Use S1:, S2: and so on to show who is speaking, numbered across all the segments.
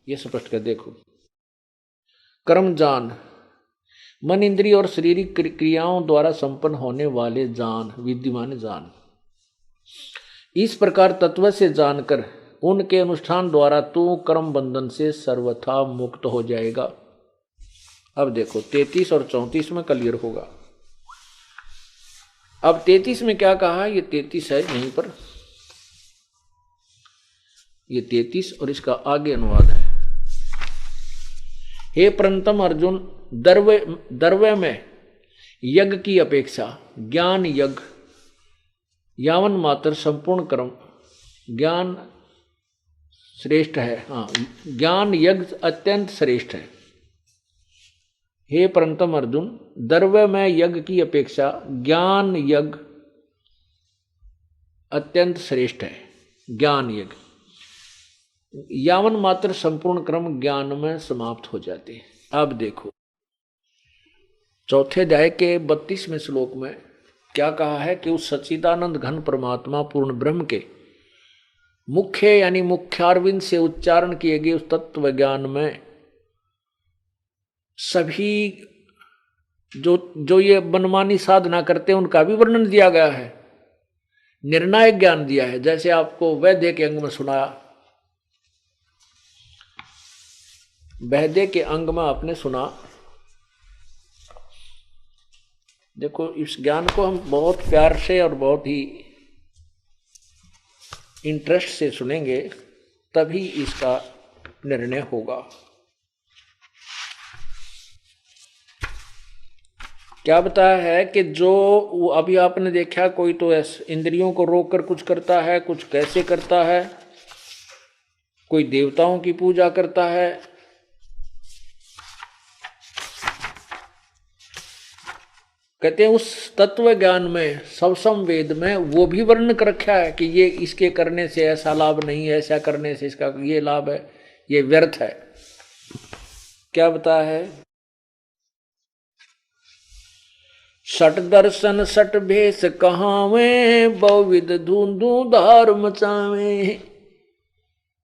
S1: ये स्पष्ट कर देखो। कर्म जान, मन इंद्रिय और शारीरिक क्रियाओं द्वारा संपन्न होने वाले जान, विद्यमान जान। इस प्रकार तत्व से जानकर उनके अनुष्ठान द्वारा तू कर्म बंधन से सर्वथा मुक्त हो जाएगा। अब देखो 33 और 34 में क्लियर होगा। अब 33 में क्या कहा, ये 33 है यहीं पर, ये 33 और इसका आगे अनुवाद है। हे परंतम अर्जुन, द्रव्य में यज्ञ की अपेक्षा ज्ञान यज्ञ यावन मात्र संपूर्ण कर्म ज्ञान श्रेष्ठ है। हाँ, ज्ञान यज्ञ अत्यंत श्रेष्ठ है। हे परंतम अर्जुन, द्रव्य में यज्ञ की अपेक्षा ज्ञान यज्ञ अत्यंत श्रेष्ठ है। ज्ञान यज्ञ यावन मात्र संपूर्ण क्रम ज्ञान में समाप्त हो जाते हैं। अब देखो चौथे अध्याय के 32वें श्लोक में क्या कहा है कि उस सच्चिदानंद घन परमात्मा पूर्ण ब्रह्म के मुख्य यानी मुख्यारविंद से उच्चारण किए गए उस तत्व ज्ञान में सभी जो ये मनमानी साधना करते हैं उनका भी वर्णन दिया गया है, निर्णायक ज्ञान दिया है। जैसे आपको वैद्य के अंग में सुनाया, वैद्य के अंग में आपने सुना। देखो इस ज्ञान को हम बहुत प्यार से और बहुत ही इंटरेस्ट से सुनेंगे, तभी इसका निर्णय होगा। क्या बताया है कि जो अभी आपने देखा, कोई तो इंद्रियों को रोककर कुछ करता है, कुछ कैसे करता है, कोई देवताओं की पूजा करता है, कहते हैं उस तत्व ज्ञान में सबसम वेद में वो भी वर्णन कर रखा है कि ये इसके करने से ऐसा लाभ नहीं है, ऐसा करने से इसका ये लाभ है, ये व्यर्थ है। क्या बताया है, सट दर्शन सट भेष कहावे, बहुविध धूंधू धार मचावे।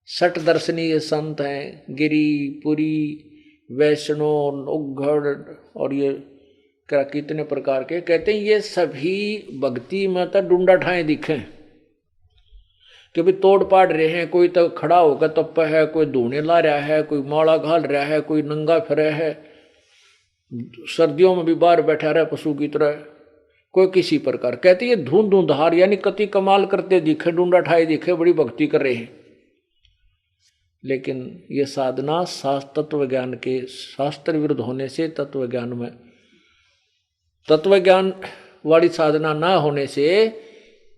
S1: सट दर्शनीय संत हैं, गिरी पुरी वैष्णव उग्घड़ और ये कितने प्रकार के, कहते हैं ये सभी भक्ति में तो डूंडा ठाए दिखे कि भी तोड़ पाड़ रहे हैं। कोई तो खड़ा होकर तप है, कोई धूने ला रहा है, कोई माला घाल रहा है, कोई नंगा फिर है, सर्दियों में भी बाहर बैठा रहा पशु की तरह, कोई किसी प्रकार। कहते ये धुंध धुंधार यानी कति कमाल करते दिखे, डूंडा ठाए दिखे, बड़ी भक्ति कर रहे हैं। लेकिन ये साधना तत्व ज्ञान के शास्त्र विरुद्ध होने से, तत्व ज्ञान में तत्व ज्ञान वाली साधना ना होने से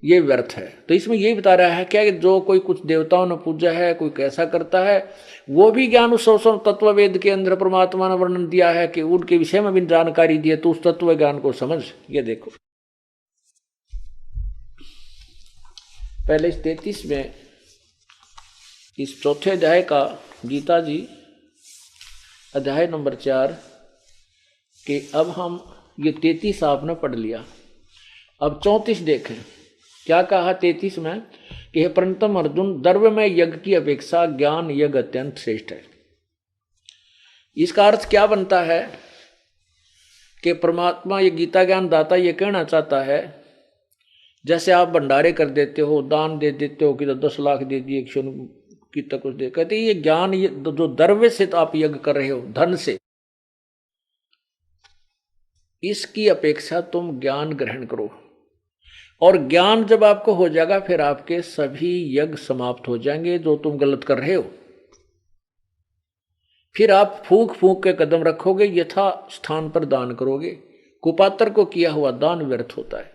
S1: ये व्यर्थ है। तो इसमें यही बता रहा है क्या कि जो कोई कुछ देवताओं ने पूजा है, कोई कैसा करता है, वो भी ज्ञान उस तत्व वेद के अंदर परमात्मा ने वर्णन दिया है कि उनके विषय में भी जानकारी दी है। तो उस तत्व ज्ञान को समझ। ये देखो पहले इस 33 में इस चौथे अध्याय का गीता जी अध्याय नंबर 4 के, अब हम ये 33 आपने पढ़ लिया। अब 34 देखें क्या कहा 33 में कि हे परंतम अर्जुन, द्रव्य में यज्ञ की अपेक्षा ज्ञान यज्ञ अत्यंत श्रेष्ठ है। इसका अर्थ क्या बनता है कि परमात्मा ये गीता ज्ञान दाता ये कहना चाहता है, जैसे आप भंडारे कर देते हो, दान दे देते हो कि 10 लाख दे दिए, कितना कुछ दे, कहते ये ज्ञान ये जो द्रव्य से तो आप यज्ञ कर रहे हो, धन से, इसकी अपेक्षा तुम ज्ञान ग्रहण करो। और ज्ञान जब आपको हो जाएगा फिर आपके सभी यज्ञ समाप्त हो जाएंगे जो तुम गलत कर रहे हो। फिर आप फूंक फूंक के कदम रखोगे, यथा स्थान पर दान करोगे। कुपात्र को किया हुआ दान व्यर्थ होता है।